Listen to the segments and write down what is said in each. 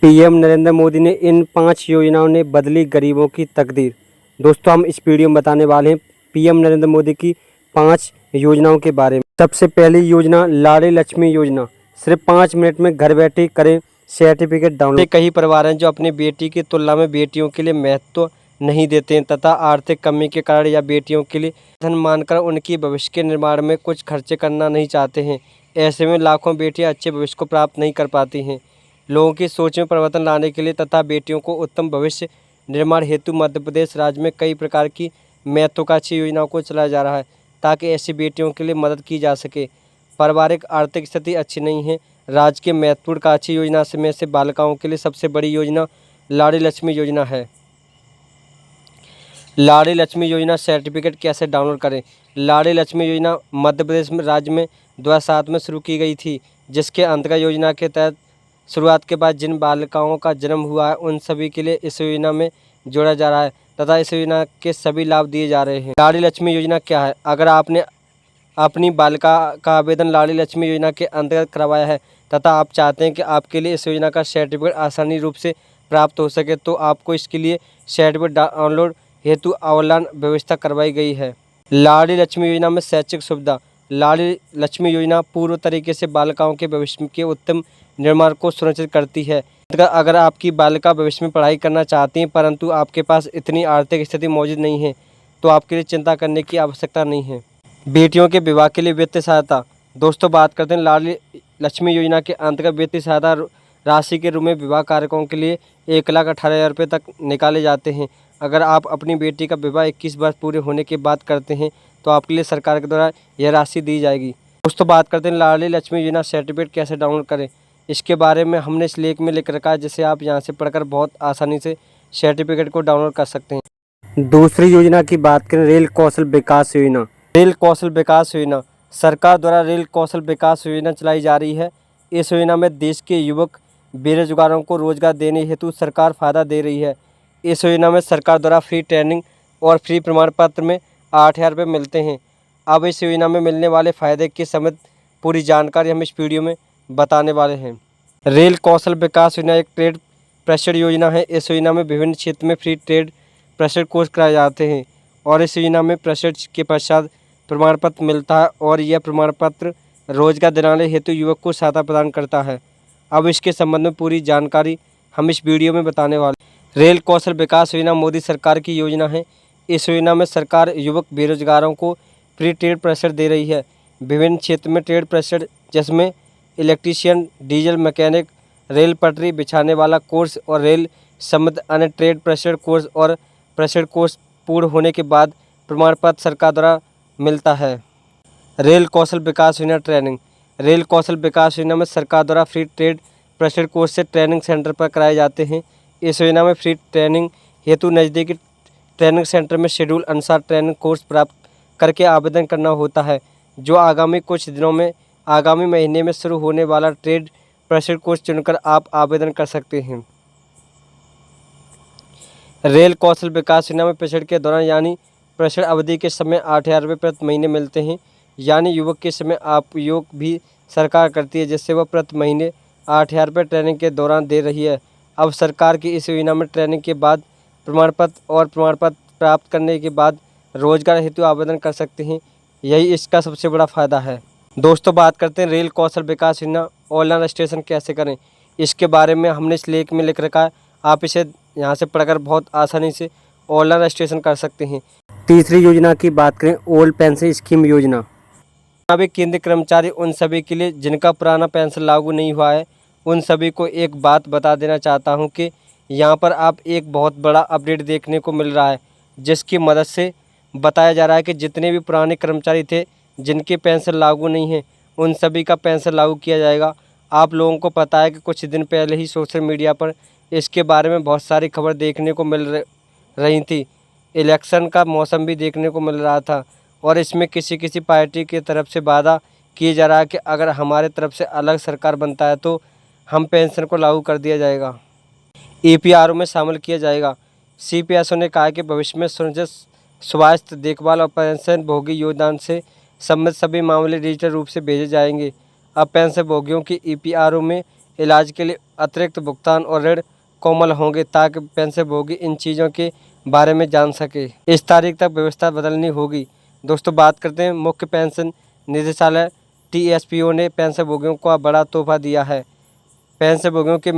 PM Narendra Modi ने इन 5 योजनाओं ने बदली गरीबों की तकदीर। दोस्तों, हम इस वीडियो में बताने वाले हैं पीएम नरेंद्र मोदी की 5 योजनाओं के बारे में। सबसे पहली योजना लाडली लक्ष्मी योजना। सिर्फ 5 मिनट में घर बैठे करें सर्टिफिकेट डाउनलोड। कई परिवार हैं जो अपनी बेटी की तुलना में बेटियों के लिए महत्व नहीं देते हैं तथा आर्थिक कमी के कारण या बेटियों के लिए धन मानकर उनकी भविष्य के निर्माण में कुछ खर्चे करना नहीं चाहते हैं। ऐसे में लाखों बेटियां अच्छे भविष्य को प्राप्त नहीं कर पाती हैं। लोगों की सोच में परिवर्तन लाने के लिए तथा बेटियों को उत्तम भविष्य निर्माण हेतु मध्य प्रदेश राज्य में कई प्रकार की महत्वाकांक्षी योजनाओं को चलाया जा रहा है ताकि ऐसी बेटियों के लिए मदद की जा सके। पारिवारिक आर्थिक स्थिति अच्छी नहीं है। राज्य के महत्वाकांक्षी योजना में से बालिकाओं के लिए सबसे बड़ी योजना लाडली लक्ष्मी योजना है। लाडली लक्ष्मी योजना सर्टिफिकेट कैसे डाउनलोड करें। लाडली लक्ष्मी योजना मध्य प्रदेश में राज्य में 2007 में शुरू की गई थी, जिसके अंतर्गत योजना के तहत शुरुआत के बाद जिन बालिकाओं का जन्म हुआ है उन सभी के लिए इस योजना में जोड़ा जा रहा है तथा इस योजना के सभी लाभ दिए जा रहे हैं। लाडली लक्ष्मी योजना क्या है? अगर आपने अपनी बालिका का आवेदन लाडली लक्ष्मी योजना के अंतर्गत करवाया है तथा आप चाहते हैं कि आपके लिए इस योजना का सर्टिफिकेट आसानी रूप से प्राप्त हो सके, तो आपको इसके लिए सर्टिफिकेट डाउनलोड हेतु ऑनलाइन व्यवस्था करवाई गई है। लाडली लक्ष्मी योजना में शैक्षिक सुविधा। लाडली लक्ष्मी योजना पूर्व तरीके से बालिकाओं के भविष्य के उत्तम निर्माण को सुनिश्चित करती है। अगर आपकी बालिका भविष्य में पढ़ाई करना चाहती हैं परंतु आपके पास इतनी आर्थिक स्थिति मौजूद नहीं है, तो आपके लिए चिंता करने की आवश्यकता नहीं है। बेटियों के विवाह के लिए वित्तीय सहायता। दोस्तों, बात करते हैं लाडली लक्ष्मी योजना के अंतर्गत वित्तीय सहायता राशि के रूप में विवाह कार्यक्रमों के लिए 1,18,000 रुपये तक निकाले जाते हैं। अगर आप अपनी बेटी का विवाह 21 वर्ष पूरे होने के बाद करते हैं तो आपके लिए सरकार के द्वारा यह राशि दी जाएगी। दोस्तों, बात करते हैं लाडली लक्ष्मी योजना सर्टिफिकेट कैसे डाउनलोड करें। इसके बारे में हमने इस लेख में लिख रखा है, जिसे आप यहां से पढ़कर बहुत आसानी से सर्टिफिकेट को डाउनलोड कर सकते हैं। दूसरी योजना की बात करें रेल कौशल विकास योजना। रेल कौशल विकास योजना सरकार द्वारा रेल कौशल विकास योजना चलाई जा रही है। इस योजना में देश के युवक बेरोजगारों को रोजगार देने हेतु सरकार फ़ायदा दे रही है। इस योजना में सरकार द्वारा फ्री ट्रेनिंग और फ्री प्रमाण पत्र में 8,000 रुपये मिलते हैं। अब इस योजना में मिलने वाले फ़ायदे के समेत पूरी जानकारी हम इस वीडियो में बताने वाले हैं। रेल कौशल विकास योजना एक ट्रेड प्रशिक्षण योजना है। इस योजना में विभिन्न क्षेत्र में फ्री ट्रेड प्रशिक्षण कोर्स कराए जाते हैं और इस योजना में प्रशिक्षण के पश्चात प्रमाण पत्र मिलता है और यह प्रमाण पत्र रोजगार दिलाने हेतु युवक को सहायता प्रदान करता है। अब इसके संबंध में पूरी जानकारी हम इस वीडियो में बताने वाले। रेल कौशल विकास योजना मोदी सरकार की योजना है। इस योजना में सरकार युवक बेरोजगारों को फ्री ट्रेड प्रशिक्षण दे रही है। विभिन्न क्षेत्र में ट्रेड प्रशिक्षण जिसमें इलेक्ट्रीशियन, डीजल मैकेनिक, रेल पटरी बिछाने वाला कोर्स और रेल संबंधित अन्य ट्रेड प्रशिक्षण कोर्स और प्रशिक्षण कोर्स पूर्ण होने के बाद प्रमाण पत्र सरकार द्वारा मिलता है। रेल कौशल विकास योजना ट्रेनिंग। रेल कौशल विकास योजना में सरकार द्वारा फ्री ट्रेड प्रशिक्षण कोर्स से ट्रेनिंग सेंटर पर कराए जाते हैं। इस योजना में फ्री ट्रेनिंग हेतु नज़दीकी ट्रेनिंग सेंटर में शेड्यूल अनुसार ट्रेनिंग कोर्स प्राप्त करके आवेदन करना होता है, जो आगामी महीने में शुरू होने वाला ट्रेड प्रशिक्षण कोर्स चुनकर आप आवेदन कर सकते हैं। रेल कौशल विकास योजना में प्रशिक्षण के दौरान यानी प्रशिक्षण अवधि के समय 8,000 रुपये प्रति महीने मिलते हैं। यानी युवक के समय उपयोग भी सरकार करती है, जिससे वह प्रति महीने 8,000 रुपये ट्रेनिंग के दौरान दे रही है। अब सरकार की इस योजना में ट्रेनिंग के बाद प्रमाण पत्र प्राप्त करने के बाद रोजगार हेतु आवेदन कर सकते हैं। यही इसका सबसे बड़ा फ़ायदा है। दोस्तों, बात करते हैं रेल कौशल विकास योजना ऑनलाइन रजिस्ट्रेशन कैसे करें। इसके बारे में हमने इस लेख में लिख रखा है, आप इसे यहाँ से पढ़कर बहुत आसानी से ऑनलाइन रजिस्ट्रेशन कर सकते हैं। तीसरी योजना की बात करें ओल्ड पेंशन स्कीम योजना। अभी केंद्रीय कर्मचारी उन सभी के लिए जिनका पुराना पेंशन लागू नहीं हुआ है, उन सभी को एक बात बता देना चाहता हूं कि यहां पर आप एक बहुत बड़ा अपडेट देखने को मिल रहा है, जिसकी मदद से बताया जा रहा है कि जितने भी पुराने कर्मचारी थे जिनके पेंशन लागू नहीं है, उन सभी का पेंशन लागू किया जाएगा। आप लोगों को पता है कि कुछ दिन पहले ही सोशल मीडिया पर इसके बारे में बहुत सारी खबर देखने को मिल रही थी। इलेक्शन का मौसम भी देखने को मिल रहा था और इसमें किसी पार्टी की तरफ से वादा किया जा रहा है कि अगर हमारे तरफ से अलग सरकार बनता है तो हम पेंशन को लागू कर दिया जाएगा, ईपीआरओ में शामिल किया जाएगा। सीपीएसओ ने कहा कि भविष्य में सुनिश्चित स्वास्थ्य देखभाल और पेंशन भोगी योगदान से संबंधित सभी मामले डिजिटल रूप से भेजे जाएंगे। अब पेंशन भोगियों की ईपीआरओ में इलाज के लिए अतिरिक्त भुगतान और ऋण कोमल होंगे ताकि पेंशनभोगी इन चीज़ों के बारे में जान सके। इस तारीख तक व्यवस्था बदलनी होगी। दोस्तों, बात करते हैं मुख्य पेंशन निदेशालय TSPO ने पेंशनभोगियों को बड़ा तोहफा दिया है। पेंशनभोगियों के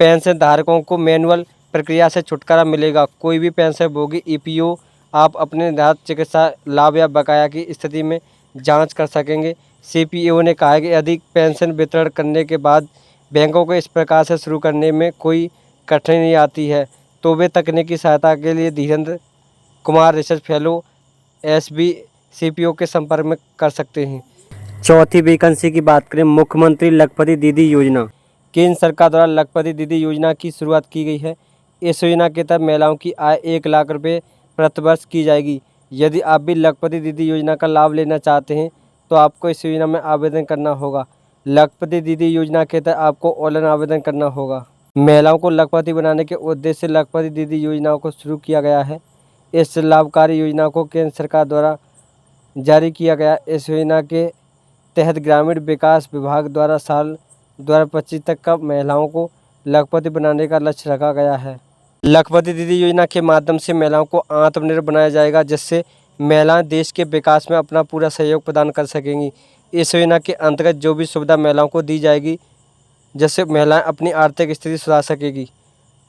पेंशन धारकों को मैनुअल प्रक्रिया से छुटकारा मिलेगा। कोई भी पेंशनभोगी EPO आप अपने निर्धारित चिकित्सा लाभ या बकाया की स्थिति में जांच कर सकेंगे। CPO ने कहा है कि यदि पेंशन वितरण करने के बाद बैंकों को इस प्रकार से शुरू करने में कोई कठिनाई आती है तो वे तकनीकी सहायता के लिए Dhirendra Kumar research fellow SBCPO के संपर्क में कर सकते हैं। चौथी वैकेंसी की बात करें, मुख्यमंत्री लखपति दीदी योजना। केंद्र सरकार द्वारा लखपति दीदी योजना की शुरुआत की गई है। इस योजना के तहत महिलाओं की आय 1 लाख रुपये प्रतिवर्ष की जाएगी। यदि आप भी लखपति दीदी योजना का लाभ लेना चाहते हैं तो आपको इस योजना में आवेदन करना होगा। लखपति दीदी योजना के तहत आपको ऑनलाइन आवेदन करना होगा। महिलाओं को लखपति बनाने के उद्देश्य से लखपति दीदी योजना को शुरू किया गया है। इस लाभकारी योजना को केंद्र सरकार द्वारा जारी किया गया। इस योजना के तहत ग्रामीण विकास विभाग द्वारा साल 2025 तक का महिलाओं को लखपति बनाने का लक्ष्य रखा गया है। लखपति दीदी योजना के माध्यम से महिलाओं को आत्मनिर्भर बनाया जाएगा, जिससे महिलाएं देश के विकास में अपना पूरा सहयोग प्रदान कर सकेंगी। इस योजना के अंतर्गत जो भी सुविधा महिलाओं को दी जाएगी, जिससे महिलाएं अपनी आर्थिक स्थिति सुधार सकेगी।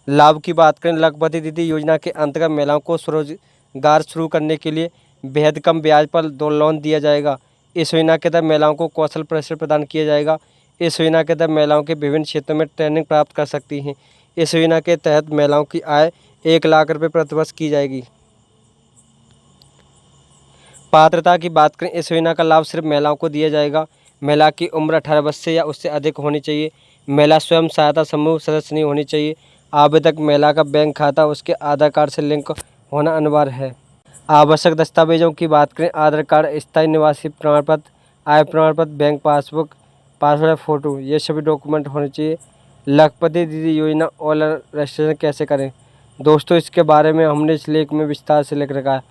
लाभ की बात करें, लखपति दीदी योजना के अंतर्गत महिलाओं को स्वरोजगार शुरू करने के लिए बेहद कम ब्याज पर लोन दिया जाएगा। इस योजना के तहत महिलाओं को कौशल प्रशिक्षण प्रदान किया जाएगा। इस योजना के तहत महिलाओं के विभिन्न क्षेत्रों में ट्रेनिंग प्राप्त कर सकती हैं। इस योजना के तहत महिलाओं की आय 1 लाख रुपये प्रतिवर्ष की जाएगी। पात्रता की बात करें, इस योजना का लाभ सिर्फ महिलाओं को दिया जाएगा। महिला की उम्र 18 वर्ष से या उससे अधिक होनी चाहिए। महिला स्वयं सहायता समूह सदस्य नहीं होनी चाहिए। आवेदक महिला का बैंक खाता उसके आधार कार्ड से लिंक होना अनिवार्य है। आवश्यक दस्तावेजों की बात करें, आधार कार्ड, स्थायी निवासी प्रमाण पत्र, आय प्रमाण पत्र, बैंक पासबुक, पासपोर्ट फ़ोटो, ये सभी डॉक्यूमेंट होने चाहिए। लखपति दीदी योजना ऑनलाइन रजिस्ट्रेशन कैसे करें? दोस्तों, इसके बारे में हमने इस लेख में विस्तार से लिख रखा है,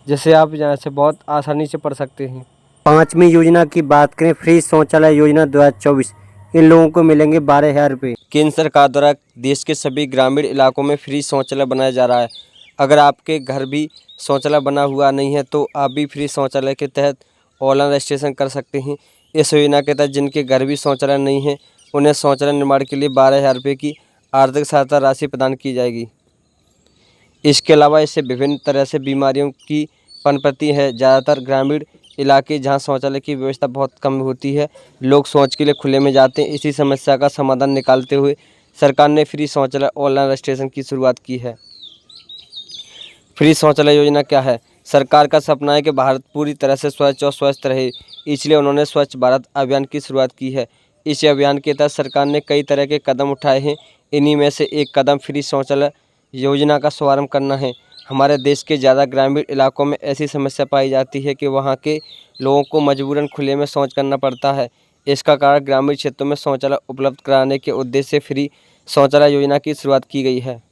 जिसे आप यहाँ से बहुत आसानी से पढ़ सकते हैं। 5वीं योजना की बात करें, फ्री शौचालय योजना 2024। इन लोगों को मिलेंगे 12,000 रुपये। केंद्र सरकार द्वारा देश के सभी ग्रामीण इलाकों में फ्री शौचालय बनाया जा रहा है। अगर आपके घर भी शौचालय बना हुआ नहीं है तो आप भी फ्री शौचालय के तहत ऑनलाइन रजिस्ट्रेशन कर सकते हैं। इस योजना के तहत जिनके घर भी शौचालय नहीं है उन्हें शौचालय निर्माण के लिए 12,000 रुपये की आर्थिक सहायता राशि प्रदान की जाएगी। इसके अलावा इससे विभिन्न तरह से बीमारियों की पनपती है। ज़्यादातर ग्रामीण इलाके जहां शौचालय की व्यवस्था बहुत कम होती है, लोग शौच के लिए खुले में जाते हैं। इसी समस्या का समाधान निकालते हुए सरकार ने फ्री शौचालय ऑनलाइन रजिस्ट्रेशन की शुरुआत की है। फ्री शौचालय योजना क्या है? सरकार का सपना है कि भारत पूरी तरह से स्वच्छ और स्वस्थ रहे, इसलिए उन्होंने स्वच्छ भारत अभियान की शुरुआत की है। इस अभियान के तहत सरकार ने कई तरह के कदम उठाए हैं। इन्हीं में से एक कदम फ्री शौचालय योजना का शुभारंभ करना है। हमारे देश के ज़्यादा ग्रामीण इलाकों में ऐसी समस्या पाई जाती है कि वहाँ के लोगों को मजबूरन खुले में शौच करना पड़ता है। इसका कारण ग्रामीण क्षेत्रों में शौचालय उपलब्ध कराने के उद्देश्य से फ्री शौचालय योजना की शुरुआत की गई है।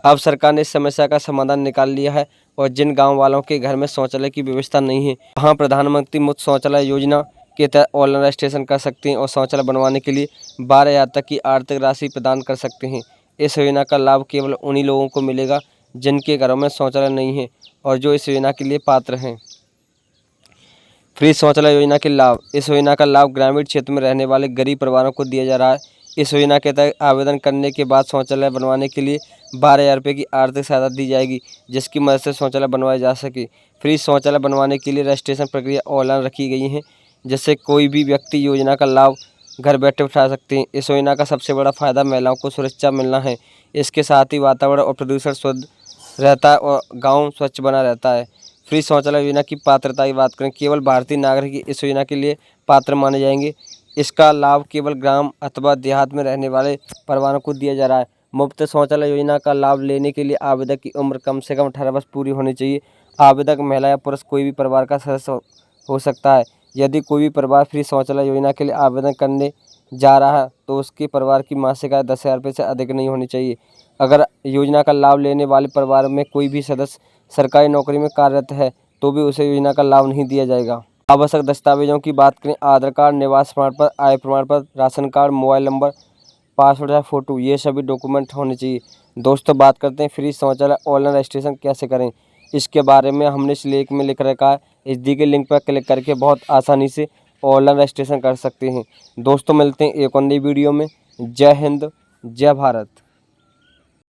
अब सरकार ने इस समस्या का समाधान निकाल लिया है और जिन गांव वालों के घर में शौचालय की व्यवस्था नहीं है वहां प्रधानमंत्री मुफ्त शौचालय योजना के तहत ऑनलाइन रजिस्ट्रेशन कर सकते हैं और शौचालय बनवाने के लिए 12,000 तक की आर्थिक राशि प्रदान कर सकते हैं। इस योजना का लाभ केवल उन्हीं लोगों को मिलेगा जिनके घरों में शौचालय नहीं है और जो इस योजना के लिए पात्र हैं। फ्री शौचालय योजना के लाभ। इस योजना का लाभ ग्रामीण क्षेत्र में रहने वाले गरीब परिवारों को दिया जा रहा है। इस योजना के तहत आवेदन करने के बाद शौचालय बनवाने के लिए 12,000 रुपये की आर्थिक सहायता दी जाएगी, जिसकी मदद से शौचालय बनवाए जा सके। फ्री शौचालय बनवाने के लिए रजिस्ट्रेशन प्रक्रिया ऑनलाइन रखी गई है, जिससे कोई भी व्यक्ति योजना का लाभ घर बैठे उठा सकते हैं। इस योजना का सबसे बड़ा फायदा महिलाओं को सुरक्षा मिलना है। इसके साथ ही वातावरण और प्रदूषण शुद्ध रहता है और गाँव स्वच्छ बना रहता है। फ्री शौचालय योजना की पात्रता की बात करें, केवल भारतीय नागरिक इस योजना के लिए पात्र माने जाएंगे। इसका लाभ केवल ग्राम अथवा देहात में रहने वाले परिवारों को दिया जा रहा है। मुफ्त शौचालय योजना का लाभ लेने के लिए आवेदक की उम्र कम से कम 18 वर्ष पूरी होनी चाहिए। आवेदक महिला या पुरुष कोई भी परिवार का सदस्य हो सकता है। यदि कोई भी परिवार फ्री शौचालय योजना के लिए आवेदन करने जा रहा है तो उसके परिवार की मासिक आय 10,000 रुपये से अधिक नहीं होनी चाहिए। अगर योजना का लाभ लेने वाले परिवार में कोई भी सदस्य सरकारी नौकरी में कार्यरत है तो भी उसे योजना का लाभ नहीं दिया जाएगा। आवश्यक दस्तावेजों की बात करें, आधार कार्ड, निवास प्रमाण पत्र, आय प्रमाण पत्र, ration card, mobile number, passport या फ़ोटो, ये सभी डॉक्यूमेंट होने चाहिए। दोस्तों बात करते हैं फ्री शौचालय ऑनलाइन रजिस्ट्रेशन कैसे करें। इसके बारे में हमने इस लेख में लिख रखा है। इस दी गई लिंक पर क्लिक करके बहुत आसानी से ऑनलाइन रजिस्ट्रेशन कर सकते हैं। दोस्तों मिलते हैं एक और नई वीडियो में। जय हिंद, जय भारत।